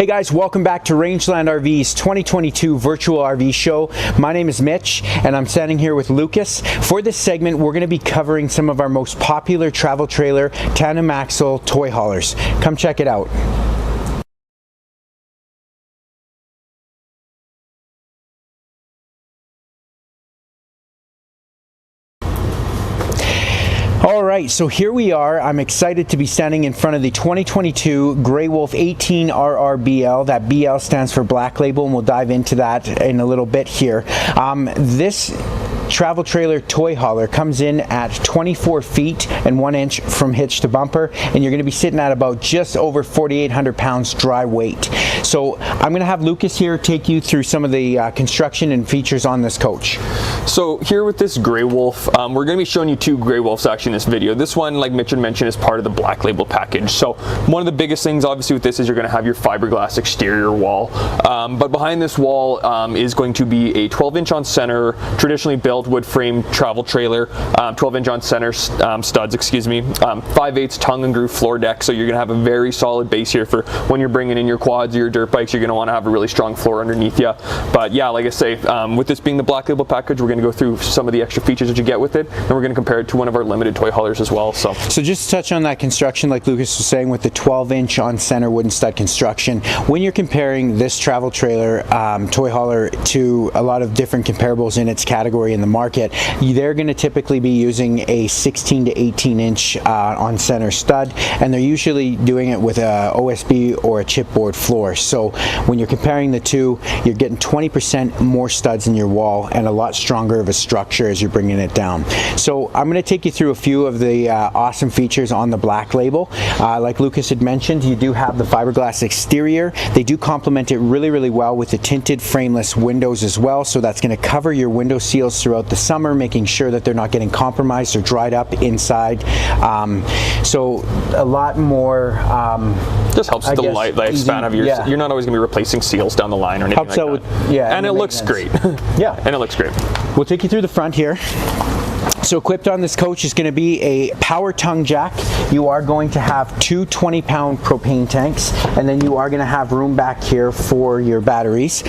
Hey guys, welcome back to Rangeland RV's 2022 virtual RV show. My name is Mitch and I'm standing here with Lucas. For this segment, we're going to be covering some of our most popular travel trailer tandem axle toy haulers. Come check it out. All right, so here we are. I'm excited to be standing in front of the 2022 Grey Wolf 18 RRBL. That BL stands for Black Label, and we'll dive into that in a little bit here. This travel trailer toy hauler comes in at 24 feet and 1 inch from hitch to bumper, and you're going to be sitting at about just over 4,800 pounds dry weight. So I'm going to have Lucas here take you through some of the construction and features on this coach. So here with this Grey Wolf, we're going to be showing you two Grey Wolves actually in this video. This one, like Mitch had mentioned, is part of the Black Label package. So one of the biggest things obviously with this is you're going to have your fiberglass exterior wall, but behind this wall is going to be a 12-inch on center, traditionally built wood frame travel trailer, 12-inch on center studs, excuse me, 5/8 tongue and groove floor deck. So you're going to have a very solid base here for when you're bringing in your quads or your dirt bikes. You're going to want to have a really strong floor underneath you. But yeah, like I say, with this being the Black Label package, we're going to go through some of the extra features that you get with it, and we're going to compare it to one of our limited toy haulers as well. So just to touch on that construction, like Lucas was saying, with the 12-inch on center wooden stud construction, when you're comparing this travel trailer toy hauler to a lot of different comparables in its category in the market, they're going to typically be using a 16 to 18-inch on center stud, and they're usually doing it with a OSB or a chipboard floor. So when you're comparing the two, you're getting 20% more studs in your wall and a lot stronger of a structure as you're bringing it down. So I'm going to take you through a few of the awesome features on the Black Label. Like Lucas had mentioned, you do have the fiberglass exterior. They do complement it really well with the tinted frameless windows as well, so that's going to cover your window seals throughout the summer, making sure that they're not getting compromised or dried up inside. So a lot more just helps with the lifespan of your, you're not always going to be replacing seals down the line or anything like that. With, and it looks great. Yeah, and it looks great. We'll take you through the front here. So equipped on this coach is going to be a power tongue jack. You are going to have two 20-pound propane tanks, and then you are going to have room back here for your batteries.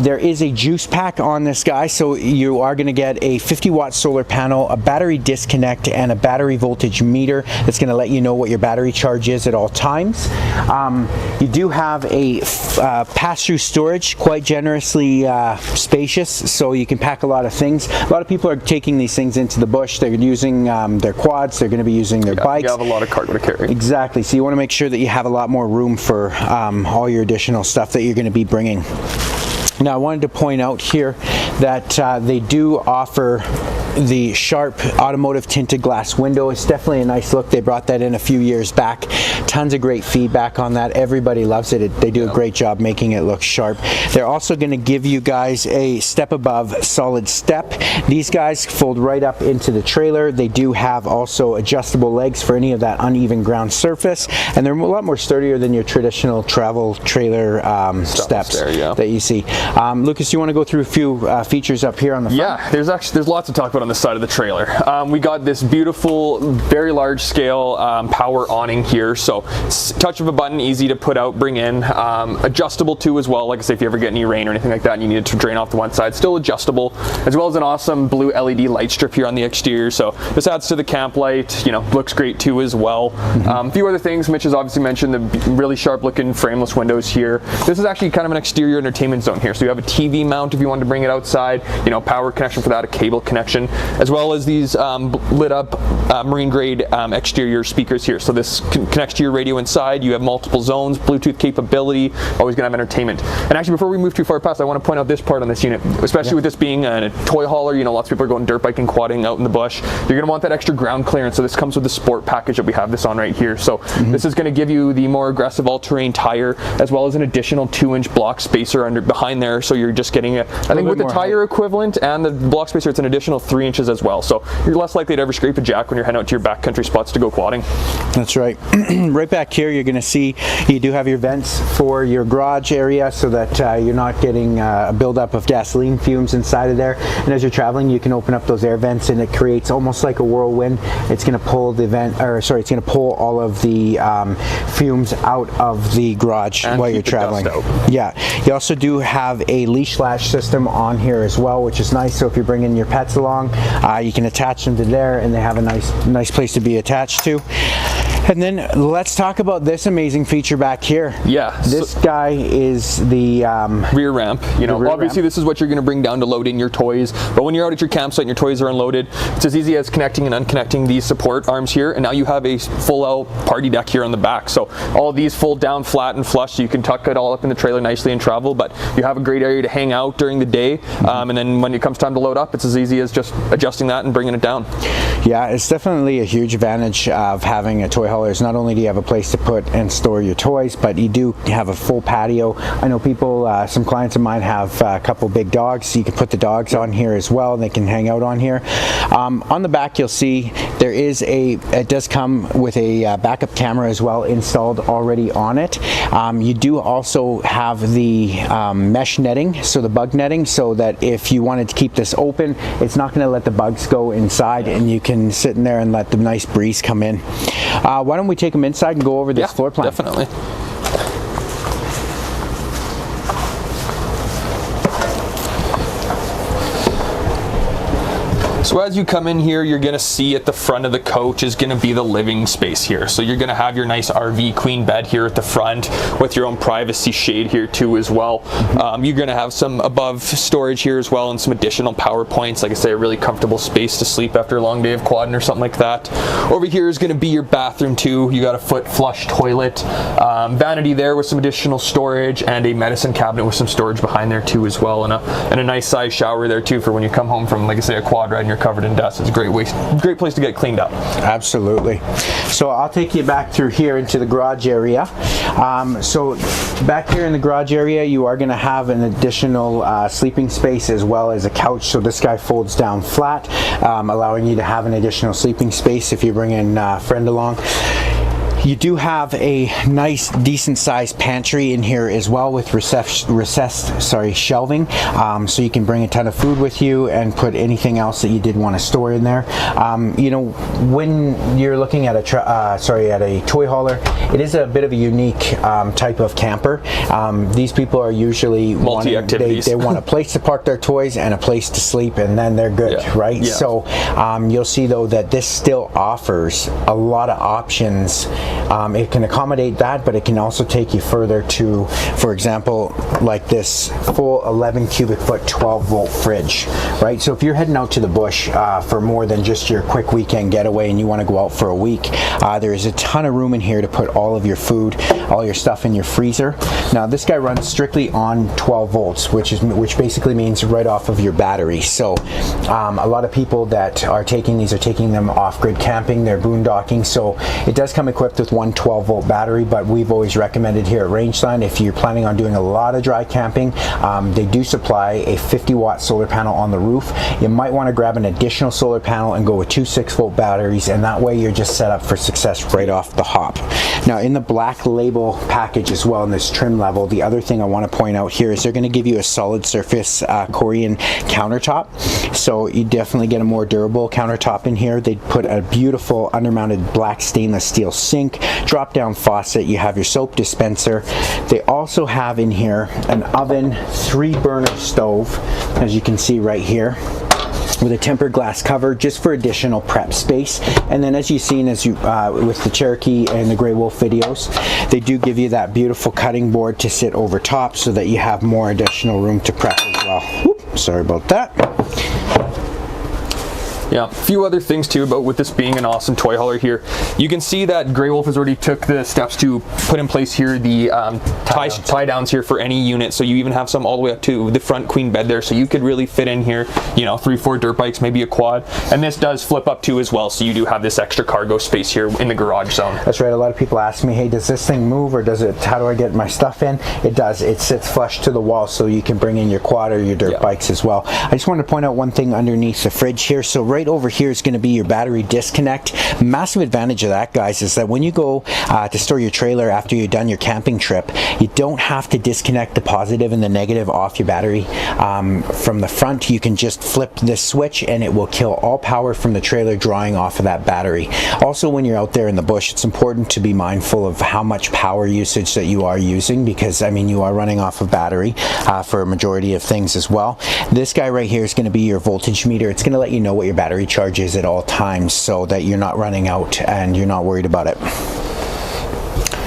There is a juice pack on this guy, so you are going to get a 50-watt solar panel, a battery disconnect, and a battery voltage meter that's going to let you know what your battery charge is at all times. You do have a pass-through storage, quite generously spacious, so you can pack a lot of things. A lot of people are taking these things into the bush. They're using their quads, they're going to be using their bikes. You have a lot of cargo to carry. Exactly, so you want to make sure that you have a lot more room for all your additional stuff that you're going to be bringing. Now I wanted to point out here that they do offer the sharp automotive tinted glass window. It's definitely a nice look. They brought that in a few years back. Tons of great feedback on that. Everybody loves it. They do a great job making it look sharp. They're also going to give you guys a step above solid step. These guys fold right up into the trailer. They do have also adjustable legs for any of that uneven ground surface, and they're a lot more sturdier than your traditional travel trailer steps that you see. Lucas, you want to go through a few features up here on the front? Yeah, there's lots to talk about on the side of the trailer. We got this beautiful, very large scale power awning here, so touch of a button, easy to put out, bring in, adjustable too as well. Like I say, if you ever get any rain or anything like that and you need it to drain off the one side, still adjustable, as well as an awesome blue LED light strip here on the exterior. So this adds to the camp light, you know, looks great too as well. A few other things, Mitch has obviously mentioned the really sharp looking frameless windows here. This is actually kind of an exterior entertainment zone here, so you have a TV mount if you wanted to bring it outside, you know, power connection for that, a cable connection, as well as these lit up marine grade exterior speakers here. So this connects to your radio inside. You have multiple zones, Bluetooth capability, always gonna have entertainment. And actually, before we move too far past, I want to point out this part on this unit, especially with this being a toy hauler. You know, lots of people are going dirt biking, quadding out in the bush. You're gonna want that extra ground clearance. So this comes with the sport package that we have this on right here. So this is gonna give you the more aggressive all-terrain tire, as well as an additional 2-inch block spacer behind there. So you're just getting I think with the tire equivalent and the block spacer, it's an additional 3 inches as well. So you're less likely to ever scrape a jack when you're heading out to your backcountry spots to go quadding. That's right. right back here, you're going to see you do have your vents for your garage area so that you're not getting a buildup of gasoline fumes inside of there. And as you're traveling, you can open up those air vents, and it creates almost like a whirlwind. It's going to pull the it's going to pull all of the fumes out of the garage and while you're traveling. Yeah, you also do have a leash latch system on here as well, which is nice. So if you're bringing your pets along, you can attach them to there, and they have a nice place to be attached to. And then let's talk about this amazing feature back here. Yeah. This guy is the rear ramp. You know, obviously this is what you're going to bring down to load in your toys. But when you're out at your campsite and your toys are unloaded, it's as easy as connecting and unconnecting these support arms here. And now you have a full-out party deck here on the back. So all of these fold down flat and flush, so you can tuck it all up in the trailer nicely and travel. But you have a great area to hang out during the day. And then when it comes time to load up, it's as easy as just adjusting that and bringing it down. Yeah, it's definitely a huge advantage of having a toy hauler. Not only do you have a place to put and store your toys, but you do have a full patio. I know people, some clients of mine have a couple big dogs, so you can put the dogs on here as well, and they can hang out on here. On the back, you'll see there is it does come with a backup camera as well installed already on it. You do also have the mesh netting, so the bug netting, so that if you wanted to keep this open, it's not going to let the bugs go inside, and you can sit in there and let the nice breeze come in. Why don't we take them inside and go over this floor plan? Definitely. So as you come in here, you're going to see at the front of the coach is going to be the living space here. So you're going to have your nice RV queen bed here at the front with your own privacy shade here too as well. You're going to have some above storage here as well and some additional power points. Like I say, a really comfortable space to sleep after a long day of quadding or something like that. Over here is going to be your bathroom too. You got a foot flush toilet, vanity there with some additional storage, and a medicine cabinet with some storage behind there too as well, and a nice size shower there too for when you come home from, like I say, a quad ride and you're covered in dust. It's a great place to get cleaned up. Absolutely. So I'll take you back through here into the garage area. So back here in the garage area, you are going to have an additional sleeping space as well as a couch. So this guy folds down flat, allowing you to have an additional sleeping space if you bring in a friend along. You do have a nice, decent-sized pantry in here as well with recessed shelving, so you can bring a ton of food with you and put anything else that you did want to store in there. You know, when you're looking at a toy hauler, it is a bit of a unique type of camper. These people are usually multi-activities. They want a place to park their toys and a place to sleep, and then they're good, right? Yeah. So you'll see though that this still offers a lot of options. It can accommodate that, but it can also take you further to, for example, like this full 11 cubic foot 12 volt fridge, right? So if you're heading out to the bush for more than just your quick weekend getaway and you want to go out for a week, there is a ton of room in here to put all of your food, all your stuff in your freezer. Now this guy runs strictly on 12 volts, which basically means right off of your battery. So a lot of people that are taking these are taking them off-grid camping, they're boondocking, so it does come equipped with one 12 volt battery, but we've always recommended here at Rangeline, if you're planning on doing a lot of dry camping, they do supply a 50 watt solar panel on the roof. You might want to grab an additional solar panel and go with two 6 volt batteries, and that way you're just set up for success right off the hop. Now in the black label package as well in this trim level, the other thing I want to point out here is they're going to give you a solid surface Corian countertop, so you definitely get a more durable countertop in here. They put a beautiful undermounted black stainless steel sink, drop down faucet, you have your soap dispenser. They also have in here an oven, 3 burner stove, as you can see right here, with a tempered glass cover just for additional prep space. And then as you've seen with the Cherokee and the Grey Wolf videos, they do give you that beautiful cutting board to sit over top so that you have more additional room to prep as well. Whoop, sorry about that. Yeah, a few other things too about with this being an awesome toy hauler here. You can see that Grey Wolf has already took the steps to put in place here the tie downs here for any unit. So you even have some all the way up to the front queen bed there. So you could really fit in here, you know, 3-4 dirt bikes, maybe a quad. And this does flip up too as well. So you do have this extra cargo space here in the garage zone. That's right. A lot of people ask me, hey, does this thing move, or how do I get my stuff in? It does. It sits flush to the wall, so you can bring in your quad or your dirt bikes as well. I just wanted to point out one thing underneath the fridge here. So right over here is going to be your battery disconnect. Massive advantage of that, guys, is that when you go to store your trailer after you're done your camping trip, you don't have to disconnect the positive and the negative off your battery from the front. You can just flip this switch and it will kill all power from the trailer drawing off of that battery. Also, when you're out there in the bush, it's important to be mindful of how much power usage that you are using, because I mean, you are running off of battery for a majority of things as well. This guy right here is going to be your voltage meter. It's going to let you know what your battery charge is at all times, so that you're not running out and you're not worried about it.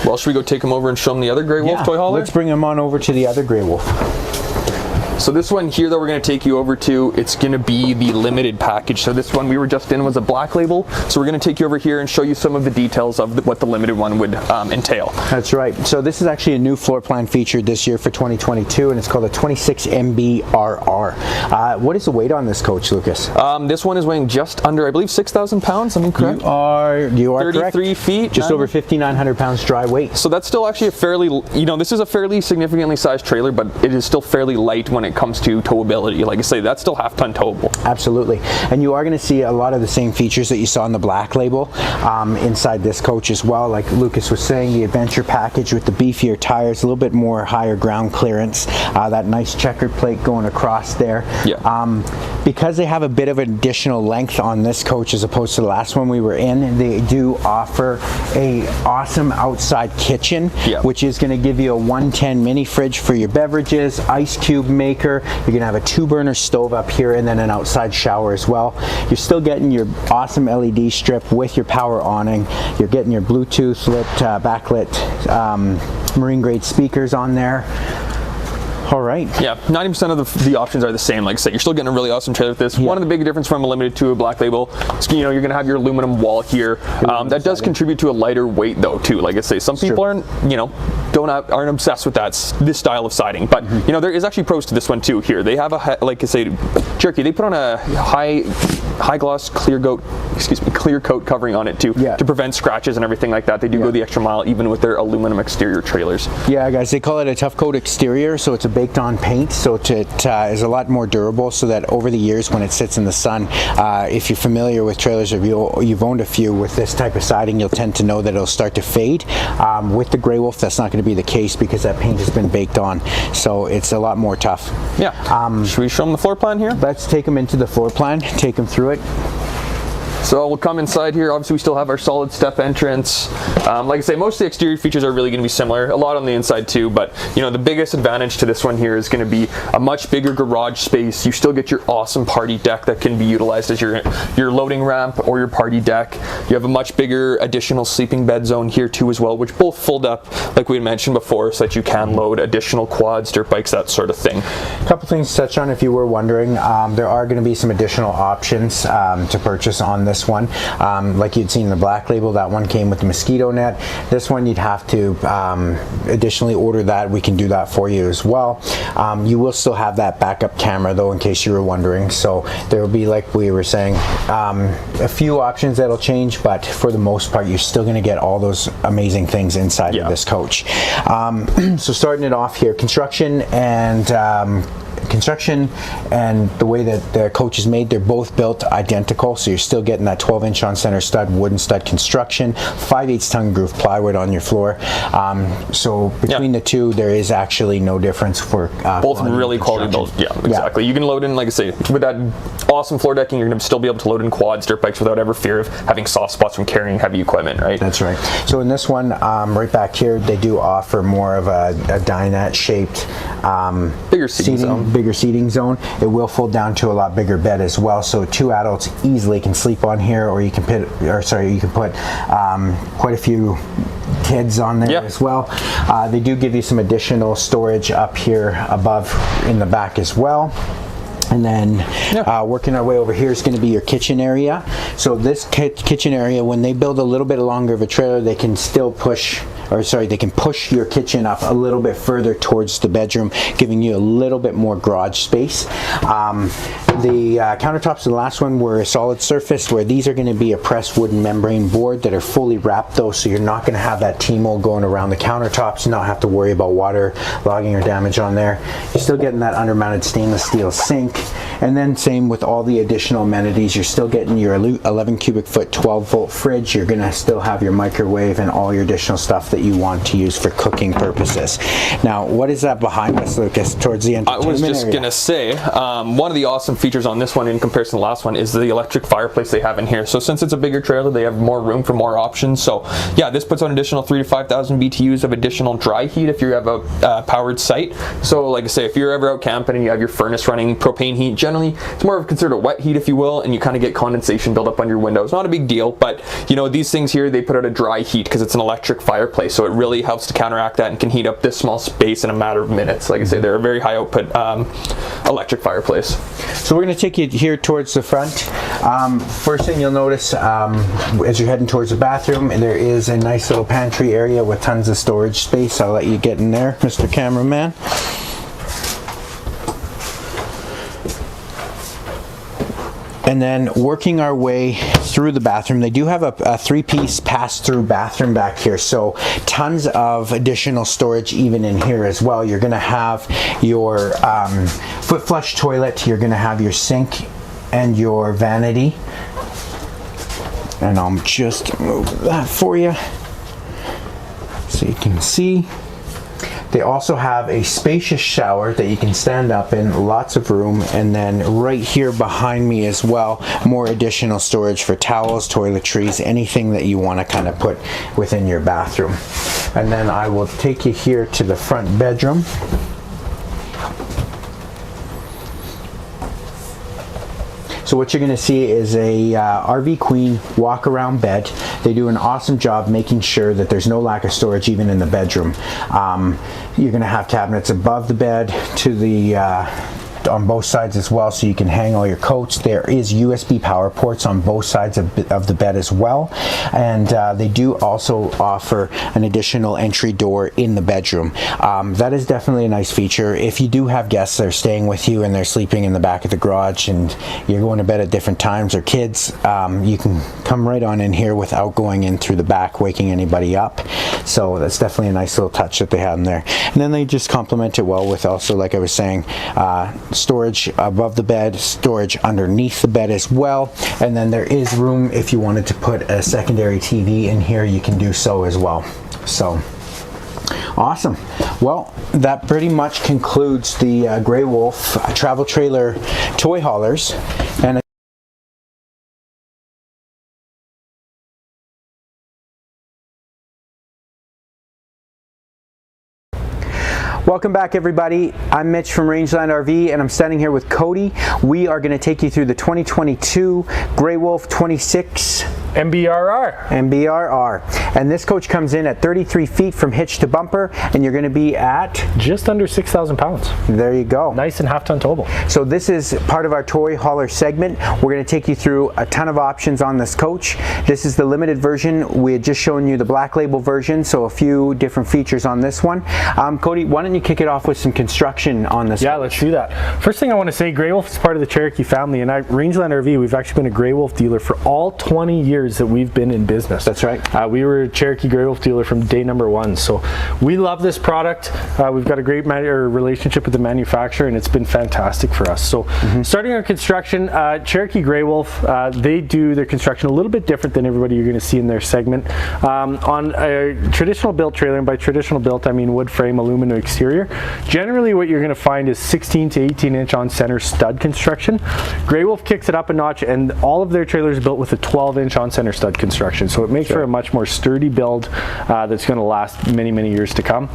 Well, should we go take him over and show him the other Grey Wolf toy hauler? Let's bring him on over to the other Grey Wolf. So this one here that we're going to take you over to, it's going to be the limited package. So this one we were just in was a black label. So we're going to take you over here and show you some of the details of what the limited one would entail. That's right. So this is actually a new floor plan featured this year for 2022, and it's called a 26 Mbr. What is the weight on this coach, Lucas? This one is weighing just under, I believe, 6,000 pounds. Am I correct? You are 33 correct. feet. Just over 5,900 pounds dry weight. So that's still actually a fairly, this is a fairly significantly sized trailer, but it is still fairly light when it comes to towability. Like I say, that's still half-ton towable. Absolutely. And you are going to see a lot of the same features that you saw in the black label inside this coach as well. Like Lucas was saying, the adventure package with the beefier tires, a little bit more higher ground clearance, that nice checkered plate going across there. Yeah. Because they have a bit of additional length on this coach as opposed to the last one we were in, they do offer a awesome outside kitchen, which is going to give you a 110 mini fridge for your beverages, ice cube maker. You're going to have a 2-burner stove up here and then an outside shower as well. You're still getting your awesome LED strip with your power awning. You're getting your Bluetooth lit, backlit marine grade speakers on there. All right. Yeah, 90% of the options are the same. Like I said, you're still getting a really awesome trailer with this. One of the big differences from a limited to a black label is, you're going to have your aluminum wall here. That does contribute to a lighter weight, though, too. Like I say, some people aren't, aren't obsessed with this style of siding. But there is actually pros to this one too. Here, they have like I say, Cherokee. They put on a high gloss clear coat covering on it too, to prevent scratches and everything like that. They do go the extra mile even with their aluminum exterior trailers. Yeah, guys, they call it a tough coat exterior, so it's a baked on paint, so it is a lot more durable, so that over the years when it sits in the sun, if you're familiar with trailers or you've owned a few with this type of siding, you'll tend to know that it'll start to fade. With the Grey Wolf, that's not going to be the case because that paint has been baked on, so it's a lot more tough. Yeah. Should we show them the floor plan here? Let's take them into the floor plan, take them through it. So we'll come inside here. Obviously, we still have our solid step entrance. Like I say, most of the exterior features are really going to be similar. A lot on the inside too, but the biggest advantage to this one here is going to be a much bigger garage space. You still get your awesome party deck that can be utilized as your loading ramp or your party deck. You have a much bigger additional sleeping bed zone here too as well, which both fold up, like we had mentioned before, so that you can load additional quads, dirt bikes, that sort of thing. A couple things to touch on if you were wondering. There are going to be some additional options to purchase on this one. Like you'd seen in the black label, that one came with the mosquito net. This one you'd have to additionally order that. We can do that for you as well. You will still have that backup camera though, in case you were wondering. So there will be, like we were saying, a few options that'll change, but for the most part you're still going to get all those amazing things inside of this coach. So starting it off here, construction and the way that the coach is made, they're both built identical, so you're still getting that 12-inch on center stud, wooden stud construction, 5/8 ton groove plywood on your floor. So between the two, there is actually no difference for both really quality built. Yeah, exactly. You can load in, like I say, with that awesome floor decking, you're going to still be able to load in quads, dirt bikes without ever fear of having soft spots from carrying heavy equipment, right? That's right. So in this one, right back here, they do offer more of a dinette shaped bigger seating zone. It will fold down to a lot bigger bed as well, so 2 adults easily can sleep on here, or you can put quite a few kids on there as well. They do give you some additional storage up here above in the back as well. And then working our way over here is going to be your kitchen area. So this kitchen area, when they build a little bit longer of a trailer, they can still push or sorry, they can push your kitchen up a little bit further towards the bedroom, giving you a little bit more garage space. The countertops in the last one were a solid surface, where these are going to be a pressed wooden membrane board that are fully wrapped though, so you're not going to have that T-mold going around the countertops, not have to worry about water logging or damage on there. You're still getting that undermounted stainless steel sink, and then same with all the additional amenities. You're still getting your 11 cubic foot 12 volt fridge. You're going to still have your microwave and all your additional stuff that you want to use for cooking purposes. Now, what is that behind us, Lucas, towards the entertainment I was just area? going to say, one of the awesome features on this one in comparison to the last one is the electric fireplace they have in here. So since it's a bigger trailer, they have more room for more options. So yeah, this puts on additional 3,000 to 5,000 BTUs of additional dry heat if you have a powered site. So like I say, if you're ever out camping and you have your furnace running propane heat, generally it's more of considered a wet heat, if you will, and you kind of get condensation build up on your windows. Not a big deal, but you know, these things here, they put out a dry heat because it's an electric fireplace, so it really helps to counteract that and can heat up this small space in a matter of minutes. Like I say, they're a very high output electric fireplace. So we're going to take you here towards the front. First thing you'll notice as you're heading towards the bathroom, there is a nice little pantry area with tons of storage space. I'll let you get in there, Mr. Cameraman. And then working our way through the bathroom, they do have a three-piece pass-through bathroom back here, so tons of additional storage even in here as well. You're going to have your foot flush toilet, you're going to have your sink and your vanity. And I'll just move that for you so you can see. They also have a spacious shower that you can stand up in, lots of room, and then right here behind me as well, more additional storage for towels, toiletries, anything that you want to kind of put within your bathroom. And then I will take you here to the front bedroom. So what you're going to see is a RV Queen walk-around bed. They do an awesome job making sure that there's no lack of storage even in the bedroom. You're going to have cabinets above the bed to the on both sides as well, so you can hang all your coats. There is USB power ports on both sides of the bed as well, and they do also offer an additional entry door in the bedroom. That is definitely a nice feature. If you do have guests that are staying with you and they're sleeping in the back of the garage and you're going to bed at different times, or kids, you can come right on in here without going in through the back, waking anybody up. So that's definitely a nice little touch that they have in there. And then they just complement it well with also, like I was saying, storage above the bed, storage underneath the bed as well, and then there is room if you wanted to put a secondary TV in here, you can do so as well. So awesome. Well, that pretty much concludes the Grey Wolf travel trailer toy haulers. And welcome back, everybody. I'm Mitch from Rangeland RV, and I'm standing here with Cody. We are going to take you through the 2022 Grey Wolf 26 MBRR. And this coach comes in at 33 feet from hitch to bumper, and you're going to be at just under 6,000 pounds. There you go. Nice and half-ton towable. So this is part of our toy hauler segment. We're going to take you through a ton of options on this coach. This is the limited version. We had just shown you the black label version, so a few different features on this one. Cody, why don't you kick it off with some construction on this? Yeah, let's do that. First thing I want to say, Grey Wolf is part of the Cherokee family, and at Rangeland RV, we've actually been a Grey Wolf dealer for all 20 years that we've been in business. That's right. We were a Cherokee Grey Wolf dealer from day number one, so we love this product. We've got a great relationship with the manufacturer, and it's been fantastic for us. So starting our construction, Cherokee Grey Wolf, they do their construction a little bit different than everybody you're going to see in their segment. On a traditional built trailer, and by traditional built I mean wood frame, aluminum exterior, generally what you're going to find is 16 to 18 inch on center stud construction. Grey Wolf kicks it up a notch, and all of their trailers are built with a 12 inch on center stud construction, so it makes for a much more sturdy build that's going to last many, many years to come.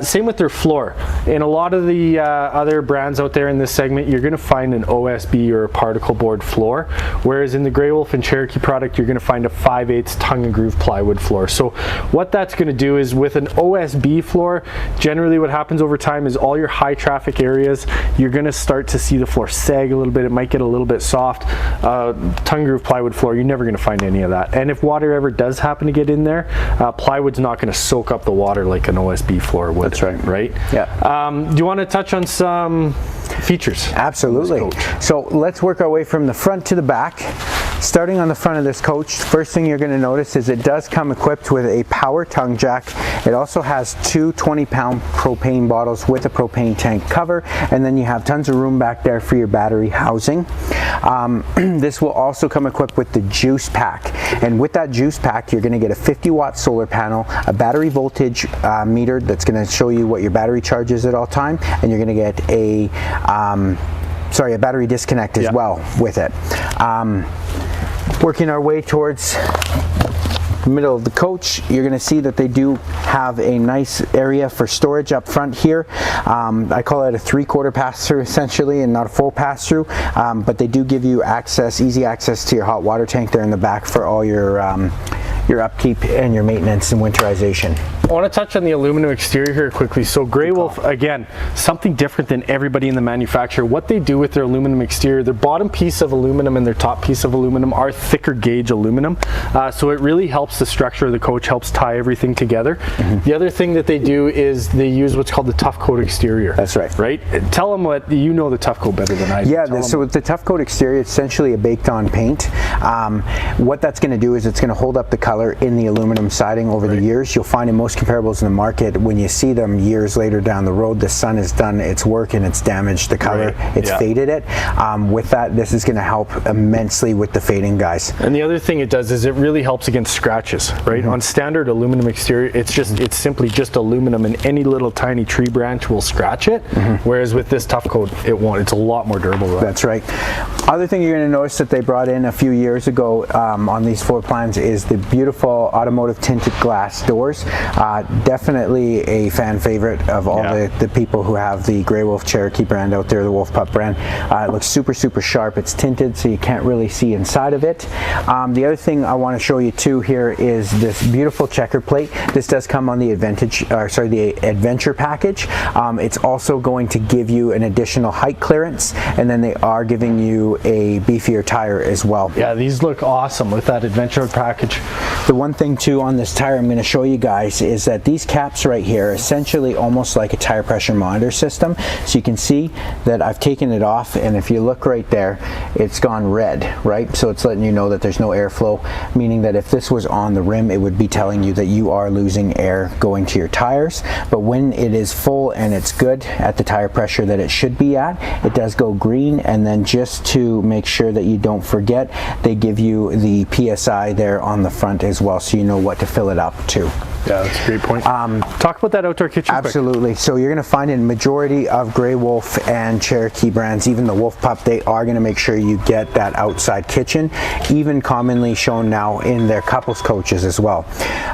Same with their floor. In a lot of the other brands out there in this segment, you're going to find an OSB or a particle board floor, whereas in the Grey Wolf and Cherokee product, you're going to find a 5/8 tongue and groove plywood floor. So what that's going to do is, with an OSB floor, generally what happens over time is all your high traffic areas, you're going to start to see the floor sag a little bit. It might get a little bit soft. Tongue and groove plywood floor, you're never going to find any of that. And if water ever does happen to get in there, plywood's not going to soak up the water like an OSB floor would. That's right. Right? Yeah. Do you want to touch on some features? Absolutely. So let's work our way from the front to the back. Starting on the front of this coach, first thing you're going to notice is it does come equipped with a power tongue jack. It also has two 20-pound propane bottles with a propane tank cover, and then you have tons of room back there for your battery housing. This will also come equipped with the juice pack, and with that juice pack you're going to get a 50-watt solar panel, a battery voltage meter that's going to show you what your battery charge is at all time, and you're going to get a battery disconnect as well with it. Working our way towards the middle of the coach, you're going to see that they do have a nice area for storage up front here. I call it a 3/4 pass-through essentially, and not a full pass-through, but they do give you access, easy access to your hot water tank there in the back for all your upkeep and your maintenance and winterization. I want to touch on the aluminum exterior here quickly. So Grey Wolf, again, something different than everybody in the manufacturer. What they do with their aluminum exterior, their bottom piece of aluminum and their top piece of aluminum are thicker gauge aluminum. So it really helps the structure of the coach, helps tie everything together. The other thing that they do is they use what's called the tough coat exterior. That's right. Right? Tell them what, you know the tough coat better than I do. Yeah, so with the tough coat exterior, it's essentially a baked on paint. What that's going to do is it's going to hold up the color in the aluminum siding over the years. You'll find in most comparables in the market, when you see them years later down the road, the sun has done its work and it's damaged the color, it's faded it. With that, this is going to help immensely with the fading, guys. And the other thing it does is it really helps against scratches, right? On standard aluminum exterior, it's simply just aluminum, and any little tiny tree branch will scratch it, whereas with this tough coat, it won't. It's a lot more durable. Right? That's right. Other thing you're going to notice that they brought in a few years ago on these floor plans is the beautiful Automotive tinted glass doors. Definitely a fan favorite of all the people who have the Grey Wolf Cherokee brand out there, the Wolf Pup brand. It looks super, super sharp. It's tinted, so you can't really see inside of it. The other thing I want to show you too here is this beautiful checker plate. This does come on the the Adventure package. It's also going to give you an additional height clearance, and then they are giving you a beefier tire as well. Yeah, these look awesome with that Adventure package. The one thing too on this tire I'm going to show you guys is that these caps right here are essentially almost like a tire pressure monitor system. So you can see that I've taken it off, and if you look right there, it's gone red, right? So it's letting you know that there's no airflow, meaning that if this was on the rim, it would be telling you that you are losing air going to your tires. But when it is full and it's good at the tire pressure that it should be at, it does go green. And then just to make sure that you don't forget, they give you the PSI there on the front as well, so you know what to fill it up to. Yeah, that's a great point. Talk about that outdoor kitchen. Absolutely. Quick. So you're going to find in majority of Grey Wolf and Cherokee brands, even the Wolf Pup, they are going to make sure you get that outside kitchen, even commonly shown now in their couples coaches as well.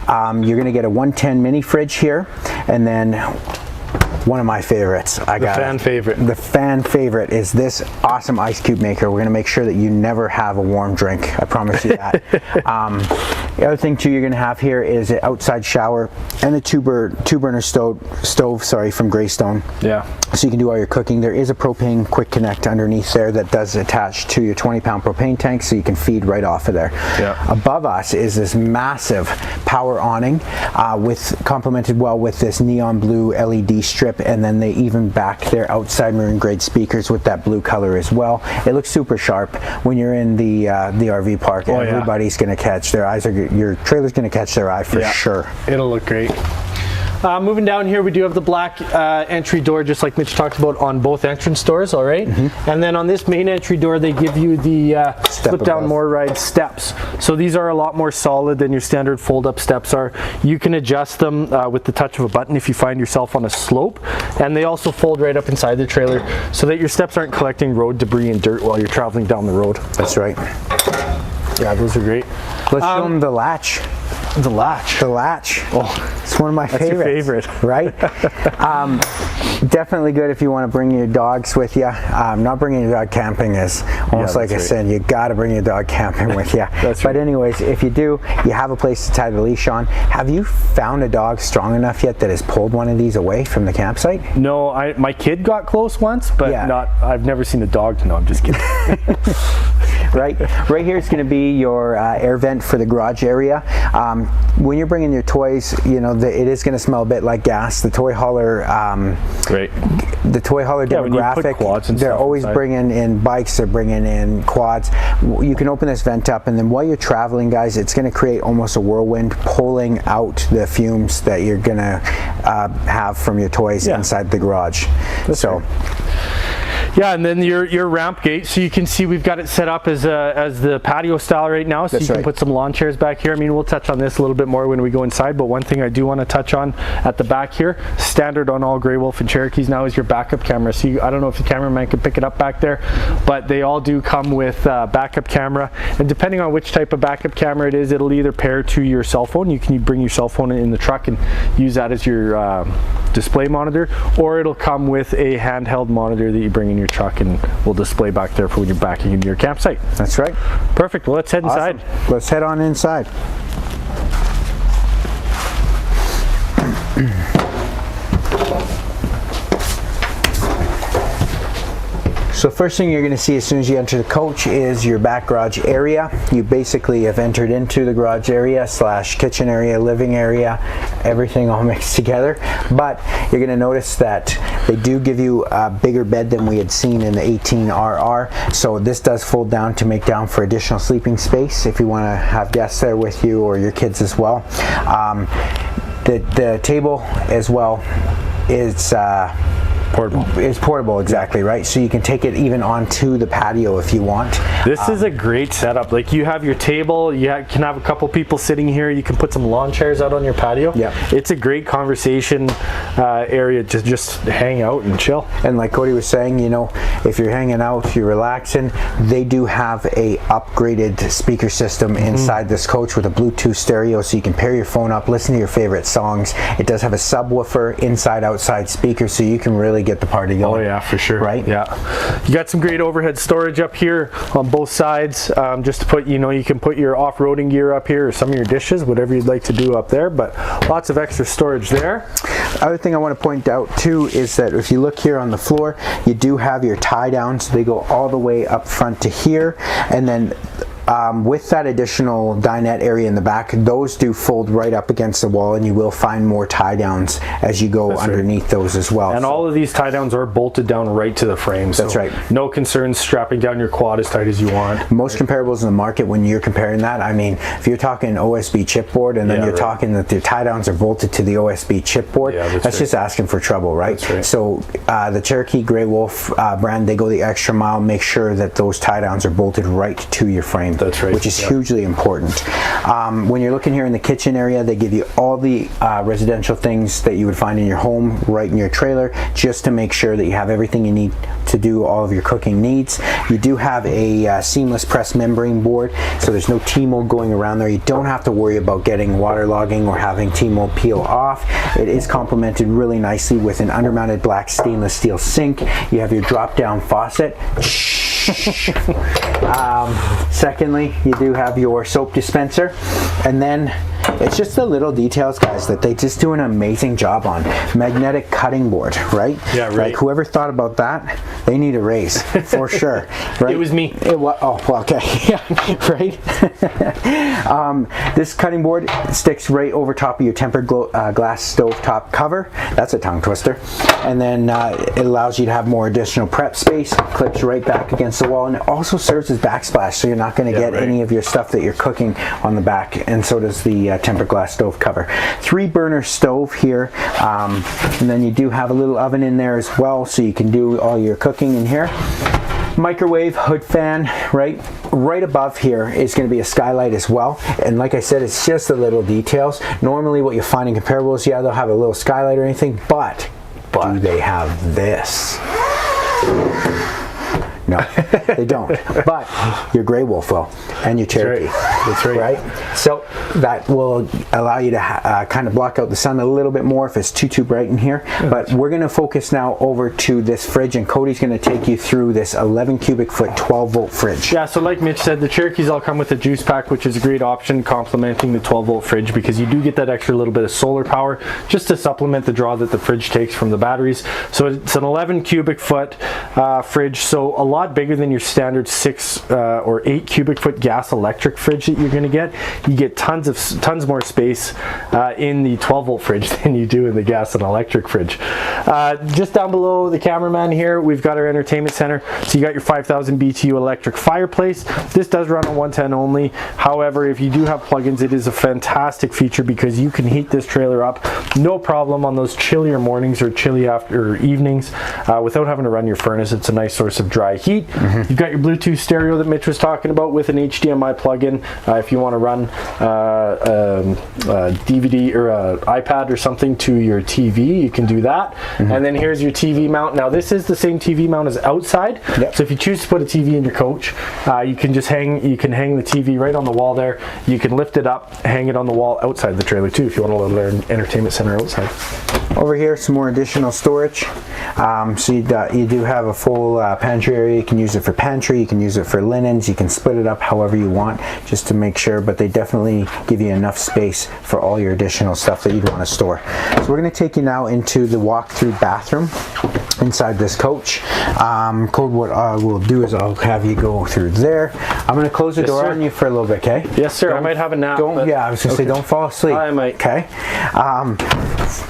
You're going to get a 110 mini fridge here, and then one of my favorites. The fan favorite is this awesome ice cube maker. We're going to make sure that you never have a warm drink. I promise you that. The other thing too you're going to have here is an outside shower and a two burner stove from Greystone. Yeah. So you can do all your cooking. There is a propane quick connect underneath there that does attach to your 20-pound propane tank, so you can feed right off of there. Yeah. Above us is this massive power awning complemented well with this neon blue LED strip, and then they even back their outside marine grade speakers with that blue color as well. It looks super sharp when you're in the RV park. Everybody's going to catch their eyes. Your trailer's going to catch their eye for sure. It'll look great. Moving down here, we do have the black entry door, just like Mitch talked about on both entrance doors, all right? And then on this main entry door, they give you the flip-down MORryde steps. So these are a lot more solid than your standard fold-up steps are. You can adjust them with the touch of a button if you find yourself on a slope. And they also fold right up inside the trailer so that your steps aren't collecting road debris and dirt while you're traveling down the road. That's right. Yeah, those are great. Let's show them the latch. The latch. The latch. Oh, it's one of my favorites. Your favorite, right? Definitely good if you want to bring your dogs with you. Not bringing your dog camping is almost like I said. You got to bring your dog camping with you. But anyways, if you do, you have a place to tie the leash on. Have you found a dog strong enough yet that has pulled one of these away from the campsite? No, my kid got close once, but I've never seen a dog. No, I'm just kidding. right? Right here is going to be your air vent for the garage area. When you're bringing your toys, you know, it is going to smell a bit like gas. The toy hauler, the toy hauler demographic, quads and they're stuff always inside. bringing in bikes, they're bringing in quads. You can open this vent up, and then while you're traveling, guys, it's going to create almost a whirlwind, pulling out the fumes that you're going to have from your toys inside the garage. Yeah, and then your ramp gate, so you can see we've got it set up as the patio style right now, so you can put some lawn chairs back here. I mean, we'll touch on this a little bit more when we go inside, but one thing I do want to touch on at the back here, standard on all Grey Wolf and Cherokees now, is your backup camera. So I don't know if the cameraman can pick it up back there, but they all do come with backup camera, and depending on which type of backup camera it is, it'll either pair to your cell phone. You can bring your cell phone in the truck and use that as your display monitor, or it'll come with a handheld monitor that you bring in your truck and will display back there for when you're backing into your campsite. That's right. Perfect. Well, let's head inside. Let's head on inside. So first thing you're going to see as soon as you enter the coach is your back garage area. You basically have entered into the garage area / kitchen area, living area, everything all mixed together. But you're going to notice that they do give you a bigger bed than we had seen in the 18RR. So this does fold down to make down for additional sleeping space if you want to have guests there with you or your kids as well. The table as well is portable. It's portable, exactly, right? So you can take it even onto the patio if you want. This is a great setup. Like, you have your table, you can have a couple people sitting here, you can put some lawn chairs out on your patio. Yeah. It's a great conversation area to just hang out and chill. And like Cody was saying, you know, if you're hanging out, you're relaxing, they do have a upgraded speaker system inside this coach with a Bluetooth stereo, so you can pair your phone up, listen to your favorite songs. It does have a subwoofer, inside-outside speaker, so you can really get the party going. Oh yeah, for sure. Right? Yeah. You got some great overhead storage up here on both sides, just to put, you know, you can put your off-roading gear up here or some of your dishes, whatever you'd like to do up there, but lots of extra storage there. Other thing I want to point out too is that if you look here on the floor, you do have your tie downs. They go all the way up front to here, and then with that additional dinette area in the back, those do fold right up against the wall, and you will find more tie downs as you go underneath those as well. And all of these tie downs are bolted down right to the frame. That's right. No concerns strapping down your quad as tight as you want. Most comparables in the market, when you're comparing that, I mean, if you're talking OSB chipboard and then you're talking that the tie downs are bolted to the OSB chipboard, that's just asking for trouble, right? That's right. So the Cherokee Grey Wolf brand, they go the extra mile, make sure that those tie downs are bolted right to your frame. That's right. Which is hugely important. When you're looking here in the kitchen area, they give you all the residential things that you would find in your home right in your trailer, just to make sure that you have everything you need to do all of your cooking needs. You do have a seamless press membrane board, so there's no T-mold going around there. You don't have to worry about getting waterlogging or having T-mold peel off. It is complemented really nicely with an undermounted black stainless steel sink. You have your drop-down faucet. Secondly, you do have your soap dispenser, and then it's just the little details, guys, that they just do an amazing job on. Magnetic cutting board, right? Yeah, right. Like, whoever thought about that, they need a raise for sure. Right? It was me. Oh, well, okay. Yeah, right. This cutting board sticks right over top of your tempered glass stovetop cover. That's a tongue twister. And then it allows you to have more additional prep space. Clips right back against the wall, and it also serves as backsplash, so you're not going to get any of your stuff that you're cooking on the back. And so does the tempered glass stove cover. 3-burner stove here, and then you do have a little oven in there as well, so you can do all your cooking in here. Microwave, hood fan, right above here is going to be a skylight as well. And like I said, it's just the little details. Normally what you find in comparables, they'll have a little skylight or anything, but do they have this? No, they don't. But your Grey Wolf will, and your Cherokee. That's right. Right? So that will allow you to kind of block out the sun a little bit more if it's too bright in here. But we're going to focus now over to this fridge, and Cody's going to take you through this 11 cubic foot 12 volt fridge. Yeah, so like Mitch said, the Cherokees all come with a juice pack, which is a great option complementing the 12 volt fridge, because you do get that extra little bit of solar power just to supplement the draw that the fridge takes from the batteries. So it's an 11 cubic foot fridge, so a lot bigger than your standard 6 or 8 cubic foot gas electric fridge that you're going to get. You get tons more space in the 12 volt fridge than you do in the gas and electric fridge. Just down below the cameraman here, we've got our entertainment center. So you got your 5000 BTU electric fireplace. This does run on 110 only. However, if you do have plugins, it is a fantastic feature because you can heat this trailer up no problem on those chillier mornings or chilly after evenings without having to run your furnace. It's a nice source of dry heat. You've got your Bluetooth stereo that Mitch was talking about with an HDMI plug-in. If you want to run a DVD or an iPad or something to your TV, you can do that. And then here's your TV mount. Now this is the same TV mount as outside. So if you choose to put a TV in your coach, you can just hang the TV right on the wall there. You can lift it up, hang it on the wall outside the trailer too if you want to learn entertainment center outside. Over here, some more additional storage. So you do have a full pantry area. You can use it for pantry, you can use it for linens, you can split it up however you want just to make sure, but they definitely give you enough space for all your additional stuff that you'd want to store. So we're going to take you now into the walk-through bathroom inside this coach. Code, what I will do is I'll have you go through there. I'm going to close the door on you for a little bit, okay? Yes, sir. I might have a nap. Yeah, I was going to say, don't fall asleep. I might. Okay.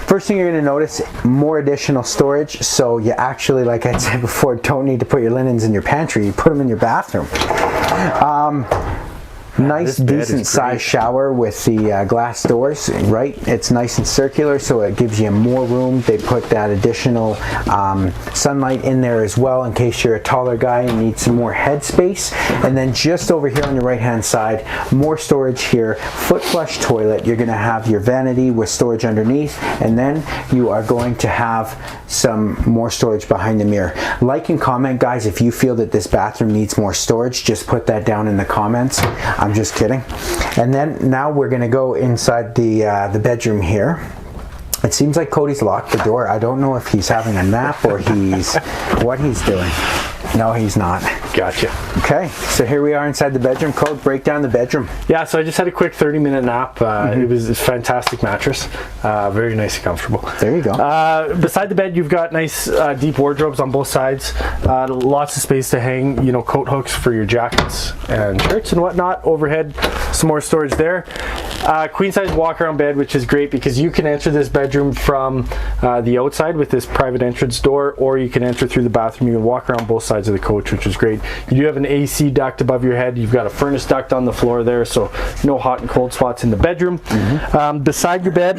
First thing you're going to notice, more additional storage. So you actually, like I said before, don't need to put your linens in your pantry. You put them in your bathroom. Nice, decent sized shower with the glass doors, right? It's nice and circular, so it gives you more room. They put that additional sunlight in there as well in case you're a taller guy and need some more head space. And then just over here on the right hand side, more storage here, foot flush toilet. You're going to have your vanity with storage underneath, and then you are going to have some more storage behind the mirror. Like and comment, guys, if you feel that this bathroom needs more storage, just put that down in the comments. I'm just kidding. And then now we're going to go inside the bedroom here. It seems like Cody's locked the door. I don't know if he's having a nap or what he's doing. No, he's not. Gotcha. Okay, so here we are inside the bedroom. Code, break down the bedroom. Yeah, so I just had a quick 30-minute nap. It was a fantastic mattress. Very nice and comfortable. There you go. Beside the bed, you've got nice deep wardrobes on both sides. Lots of space to hang, coat hooks for your jackets and shirts and whatnot. Overhead, some more storage there. Queen size walk around bed, which is great because you can enter this bedroom from the outside with this private entrance door, or you can enter through the bathroom. You can walk around both sides of the coach, which is great. You do have an AC duct above your head. You've got a furnace duct on the floor there, so no hot and cold spots in the bedroom. Beside your bed,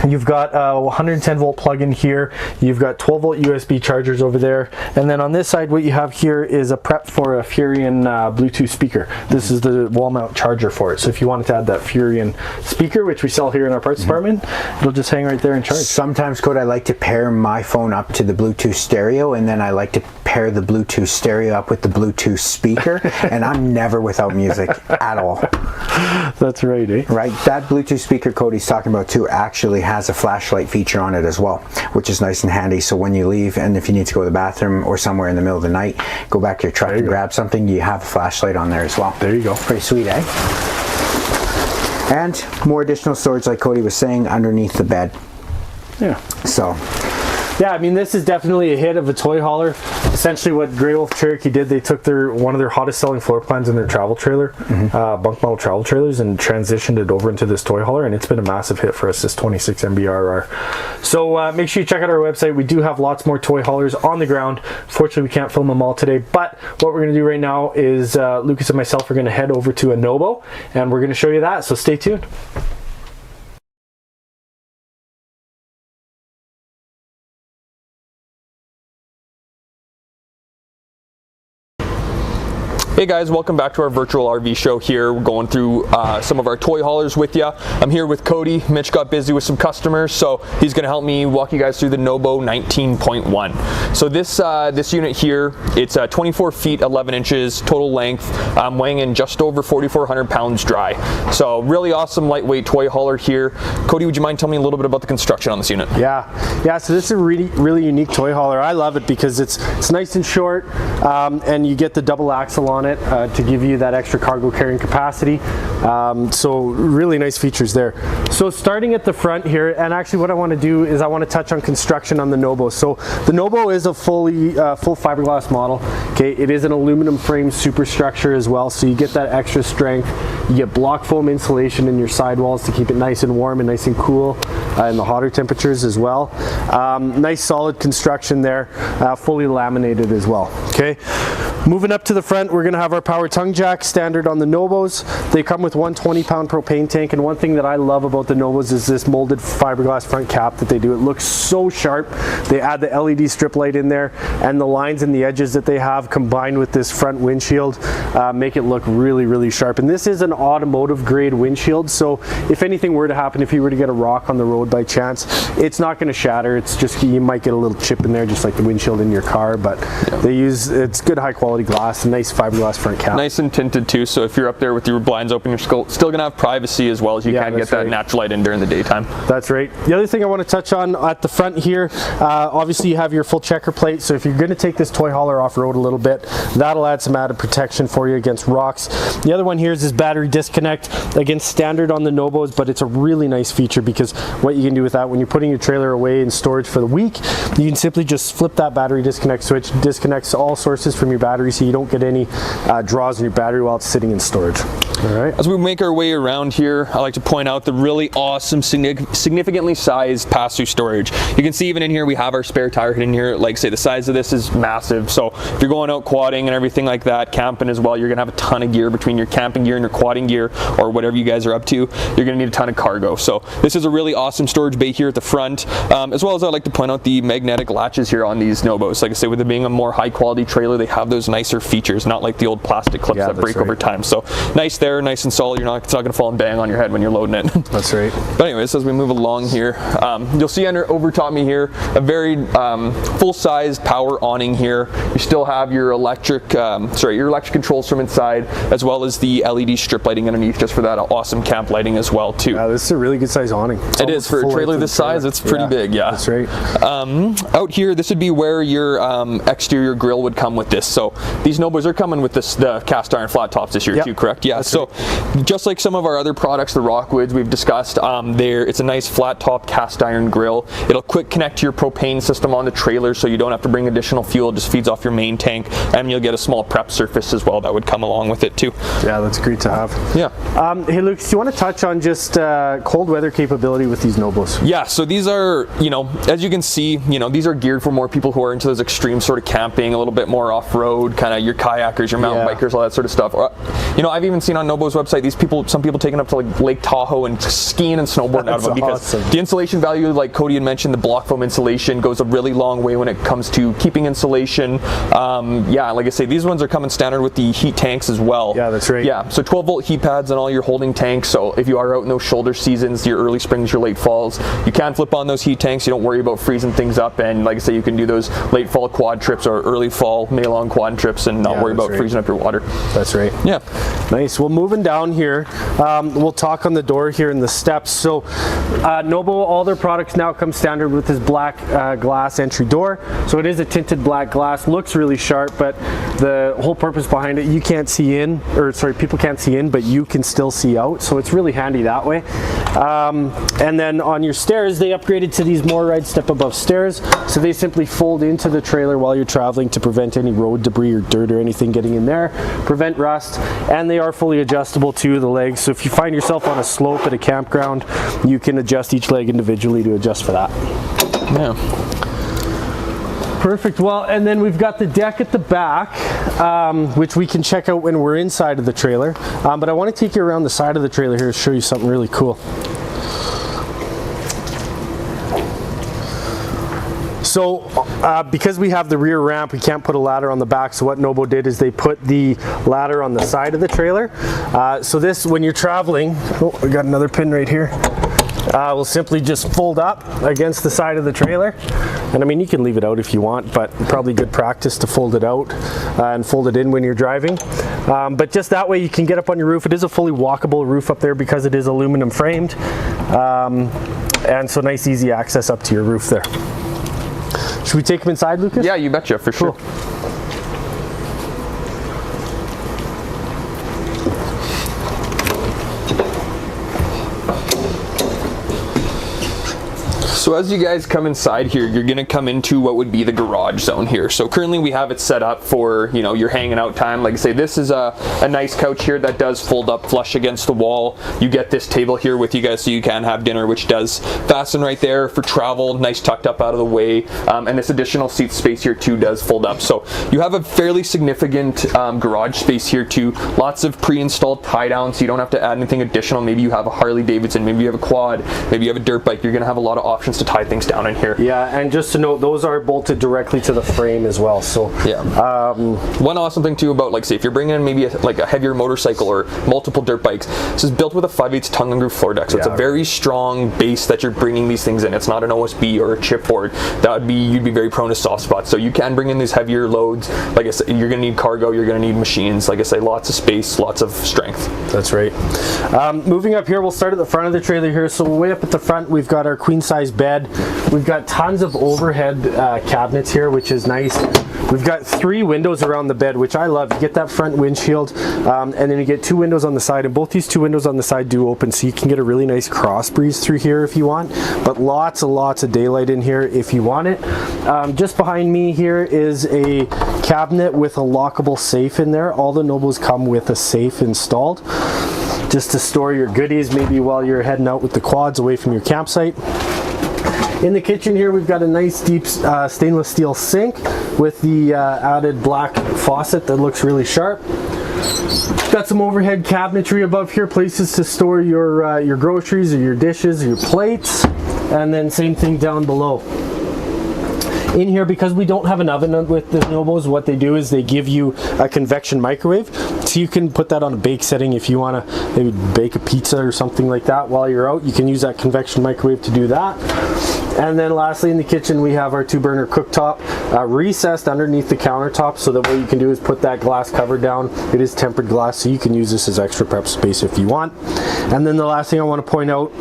you've got a 110 volt plug-in here. You've got 12 volt USB chargers over there. And then on this side, what you have here is a prep for a Furion Bluetooth speaker. This is the wall mount charger for it. So if you wanted to add that Furion speaker, which we sell here in our parts department, it'll just hang right there and charge. Sometimes, Code, I like to pair my phone up to the Bluetooth stereo, and then I like to pair the Bluetooth stereo up with the Bluetooth speaker, and I'm never without music at all. That's right, eh? Right, that Bluetooth speaker Cody's talking about too actually has a flashlight feature on it as well, which is nice and handy. So when you leave, and if you need to go to the bathroom or somewhere in the middle of the night, go back to your truck and grab something, you have a flashlight on there as well. There you go. Pretty sweet, eh? And more additional storage, like Cody was saying, underneath the bed. Yeah. So yeah, I mean, this is definitely a hit of a toy hauler. Essentially what Grey Wolf Cherokee did, they took one of their hottest selling floor plans in their travel trailer, bunk model travel trailers, and transitioned it over into this toy hauler, and it's been a massive hit for us, this 26 MBR. So make sure you check out our website. We do have lots more toy haulers on the ground. Fortunately, we can't film them all today, but what we're going to do right now is Lucas and myself are going to head over to a Nobo, and we're going to show you that, so stay tuned. Hey guys, welcome back to our virtual RV show here. We're going through some of our toy haulers with you. I'm here with Cody. Mitch got busy with some customers, so he's going to help me walk you guys through the Nobo 19.1. So this unit here, it's 24 feet 11 inches total length, weighing in just over 4,400 pounds dry. So really awesome lightweight toy hauler here. Cody, would you mind telling me a little bit about the construction on this unit? Yeah. So this is a really unique toy hauler. I love it because it's nice and short, and you get the double axle on it to give you that extra cargo carrying capacity. So really nice features there. So starting at the front here, and actually what I want to do is I want to touch on construction on the Nobo. So the Nobo is a full fiberglass model. Okay, it is an aluminum frame superstructure as well, so you get that extra strength. You get block foam insulation in your sidewalls to keep it nice and warm and nice and cool in the hotter temperatures as well. Nice solid construction there, fully laminated as well. Okay, moving up to the front, we're going to have our power tongue jack standard on the Nobos. They come with one 20-pound propane tank, and one thing that I love about the Nobos is this molded fiberglass front cap that they do. It looks so sharp. They add the LED strip light in there, and the lines and the edges that they have combined with this front windshield make it look really sharp. And this is an automotive grade windshield, so if anything were to happen, if you were to get a rock on the road by chance, it's not going to shatter. It's just, you might get a little chip in there, just like the windshield in your car, but it's good high quality glass, a nice fiberglass front cap. Nice and tinted too, so if you're up there with your blinds open, you're still going to have privacy as well as you can get that natural light in during the daytime. That's right. The other thing I want to touch on at the front here, obviously you have your full checker plate, so if you're going to take this toy hauler off-road a little bit, that'll add some added protection for you against rocks. The other one here is this battery disconnect. Again, standard on the Nobos, but it's a really nice feature because what you can do with that, when you're putting your trailer away in storage for the week, you can simply just flip that battery disconnect switch. It disconnects all sources from your battery, so you don't get any draws in your battery while it's sitting in storage. All right. As we make our way around here, I like to point out the really awesome, significantly sized pass-through storage. You can see even in here we have our spare tire hidden here. Like I say, the size of this is massive. So if you're going out quadding and everything like that, camping as well, you're gonna have a ton of gear between your camping gear and your quadding gear, or whatever you guys are up to. You're gonna need a ton of cargo. So this is a really awesome storage bay here at the front, as well as I like to point out the magnetic latches here on these Nobos. Like I say, with it being a more high quality trailer, they have those nicer features, not like the old plastic clips that break over time. So nice there, nice and solid. It's not gonna fall and bang on your head when you're loading it. That's right. But anyways, as we move along here, you'll see over top me here a very full-size power awning here. You still have your electric controls from inside, as well as the LED strip lighting underneath, just for that awesome camp lighting as well too. Yeah, this is a really good size awning. It is for a trailer this size. It's pretty big. Yeah, that's right. Out here, this would be where your exterior grill would come with this. So these Nobos are coming with the cast iron flat tops this year too, correct? Yeah. That's so just like some of our other products, the Rockwoods we've discussed, it's a nice flat top cast iron grill. It'll quick connect to your propane system on the trailer, so you don't have to bring additional fuel. It just feeds off your main tank, and you'll get a small prep surface as well that would come along with it too. Yeah, that's great to have. Yeah. Hey Lucas, do you want to touch on just cold weather capability with these Nobos? Yeah, so these are, as you can see, these are geared for more people who are into those extreme sort of camping, a little bit more off-road, kind of your kayakers, your mountain bikers, all that sort of stuff. I've even seen on Nobo's website, some people taking up to like Lake Tahoe and skiing and snowboarding out of them, because the insulation value, like Cody had mentioned, the block foam insulation goes a really long way when it comes to keeping insulation. Like I say, these ones are coming standard with the heat tanks as well. Yeah, that's right. Yeah, so 12-volt heat pads on all your holding tanks. So if you are out in those shoulder seasons, your early springs, your late falls, you can flip on those heat tanks. You don't worry about freezing things up. And like I say, you can do those late fall quad trips or early fall May-long quad trips and not worry about freezing up your water. That's right. Yeah. Nice. Well, moving down here, we'll talk on the door here and the steps. So Nobo, all their products now come standard with this black glass entry door. So it is a tinted black glass, looks really sharp, but the whole purpose behind it, you can't see in, people can't see in, but you can still see out. So it's really handy that way. And then on your stairs, they upgraded to these more ride step above stairs. So they simply fold into the trailer while you're traveling to prevent any road debris or dirt or anything getting in there, prevent rust, and they are fully adjustable to the legs. So if you find yourself on a slope at a campground, you can adjust each leg individually to adjust for that. Yeah. Perfect. Well, and then we've got the deck at the back, which we can check out when we're inside of the trailer. But I want to take you around the side of the trailer here to show you something really cool. So because we have the rear ramp, we can't put a ladder on the back. So what Nobo did is they put the ladder on the side of the trailer. So this, when you're traveling, oh, we got another pin right here. Will simply just fold up against the side of the trailer. And I mean, you can leave it out if you want, but probably good practice to fold it out and fold it in when you're driving. But just that way you can get up on your roof. It is a fully walkable roof up there because it is aluminum framed. And so nice, easy access up to your roof there. Should we take them inside, Lucas? Yeah, you betcha, for sure. Cool. So as you guys come inside here, you're gonna come into what would be the garage zone here. So currently we have it set up for, you know, your hanging out time. Like I say, this is a nice couch here that does fold up flush against the wall. You get this table here with you guys so you can have dinner, which does fasten right there for travel, nice tucked up out of the way. And this additional seat space here too does fold up. So you have a fairly significant garage space here too. Lots of pre-installed tie downs, so you don't have to add anything additional. Maybe you have a Harley Davidson, maybe you have a quad, maybe you have a dirt bike. You're gonna have a lot of options to tie things down in here. Yeah, and just to note, those are bolted directly to the frame as well. So yeah, one awesome thing too about, like, say if you're bringing in maybe a heavier motorcycle or multiple dirt bikes, this is built with a 5/8 tongue and groove floor deck, so it's a very strong base that you're bringing these things in. It's not an OSB or a chipboard. That would be, you'd be very prone to soft spots. So you can bring in these heavier loads. Like I said, you're gonna need cargo, you're gonna need machines. Like I say, lots of space, lots of strength. That's right. Moving up here, we'll start at the front of the trailer here. So way up at the front, we've got our queen size bed. We've got tons of overhead cabinets here, which is nice. We've got 3 windows around the bed, which I love. You get that front windshield, and then you get 2 windows on the side, and both these 2 windows on the side do open, so you can get a really nice cross breeze through here if you want, but lots of daylight in here if you want it. Just behind me here is a cabinet with a lockable safe in there. All the Nobos come with a safe installed, just to store your goodies, maybe while you're heading out with the quads away from your campsite. In the kitchen here, we've got a nice deep stainless steel sink with the added black faucet that looks really sharp. Got some overhead cabinetry above here, places to store your groceries or your dishes or your plates, and then same thing down below. In here, because we don't have an oven with the Nobos, what they do is they give you a convection microwave, so you can put that on a bake setting if you want to maybe bake a pizza or something like that while you're out. You can use that convection microwave to do that. And then lastly, in the kitchen, we have our 2-burner cooktop recessed underneath the countertop, so that what you can do is put that glass cover down. It is tempered glass, so you can use this as extra prep space if you want. And then the last thing I want to point out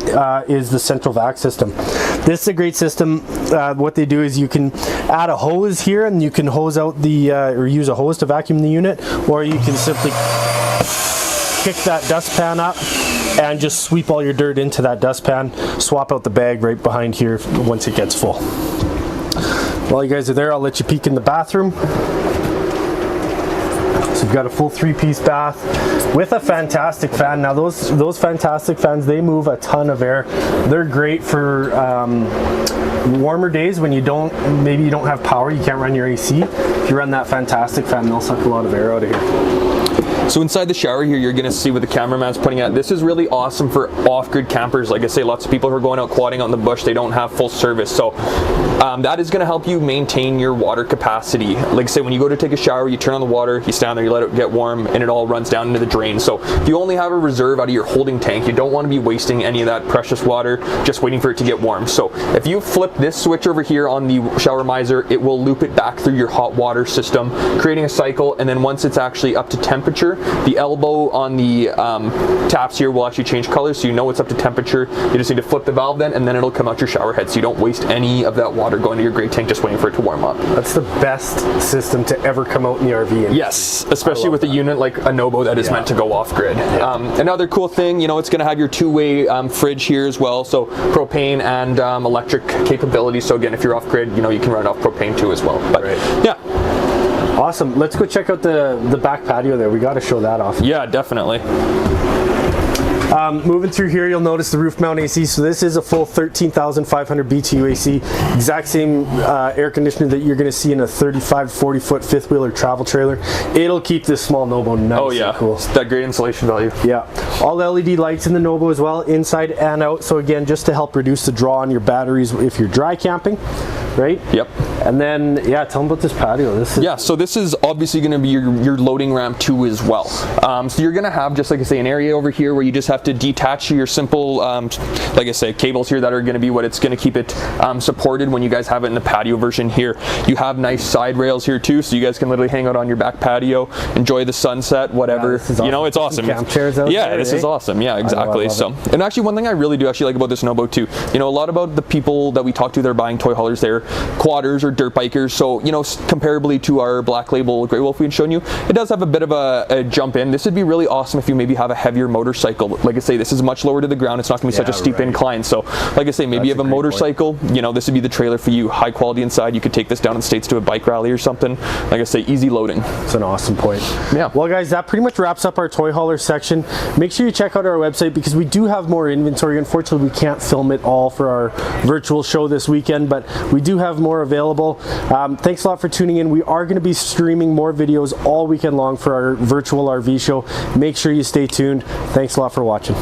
is the central vac system. This is a great system. What they do is you can add a hose here, and you can hose out the or use a hose to vacuum the unit, or you can simply kick that dustpan up and just sweep all your dirt into that dustpan. Swap out the bag right behind here once it gets full. While you guys are there, I'll let you peek in the bathroom. So you've got a full 3-piece bath with a fantastic fan. Now those fantastic fans, they move a ton of air. They're great for warmer days when maybe you don't have power, you can't run your AC. If you run that fantastic fan, they'll suck a lot of air out of here. So inside the shower here, you're gonna see what the cameraman's putting at. This is really awesome for off-grid campers. Like I say, lots of people who are going out quadding out in the bush, they don't have full service. So that is gonna help you maintain your water capacity. Like I say, when you go to take a shower, you turn on the water, you stand there, you let it get warm, and it all runs down into the drain. So if you only have a reserve out of your holding tank, you don't wanna be wasting any of that precious water just waiting for it to get warm. So if you flip this switch over here on the shower miser, it will loop it back through your hot water system, creating a cycle, and then once it's actually up to temperature, the elbow on the taps here will actually change colors, so you know it's up to temperature. You just need to flip the valve then, and then it'll come out your shower head, so you don't waste any of that water going to your gray tank just waiting for it to warm up. That's the best system to ever come out in the RV industry. Yes, especially with a unit like a Nobo that is meant to go off grid. Another cool thing, you know, it's going to have your 2-way fridge here as well, so propane and electric capability. So again, if you're off grid, you know, you can run it off propane too as well. But yeah. Awesome. Let's go check out the back patio there. We got to show that off. Yeah, definitely. Moving through here, you'll notice the roof mount AC. So this is a full 13,500 BTU AC. Exact same air conditioner that you're going to see in a 35 to 40 foot fifth wheeler travel trailer. It'll keep this small Nobo nice and cool. It's that great insulation value. Yeah. All LED lights in the Nobo as well, inside and out. So again, just to help reduce the draw on your batteries if you're dry camping. right? Yep. And then, yeah, tell them about this patio. This is so this is obviously going to be your loading ramp too as well. So you're going to have, just like I say, an area over here where you just have to detach your simple, like I say, cables here that are going to be what it's going to keep it supported when you guys have it in the patio version here. You have nice side rails here too, so you guys can literally hang out on your back patio, enjoy the sunset, whatever. This is awesome. You know, it's awesome. Camp chairs out there, this is awesome. Yeah, exactly. I love And actually, one thing I really do actually like about this Nobo too, you know, a lot about the people that we talk to that are buying toy haulers, they're quadders or dirt bikers. So, you know, comparably to our Black Label Grey Wolf we've shown you, it does have a bit of a jump in. This would be really awesome if you maybe have a heavier motorcycle. Like I say, this is much lower to the ground. It's not going to be such a steep incline. So, like I say, maybe you have a motorcycle, you know, this would be the trailer for you. High quality inside. You could take this down in the States to a bike rally or something. Like I say, easy loading. It's an awesome point. Yeah. Well, guys, that pretty much wraps up our toy hauler section. Make sure you check out our website because we do have more inventory. Unfortunately, we can't film it all for our virtual show this weekend, but we do have more available. Thanks a lot for tuning in. We are going to be streaming more videos all weekend long for our virtual RV show. Make sure you stay tuned. Thanks a lot for watching.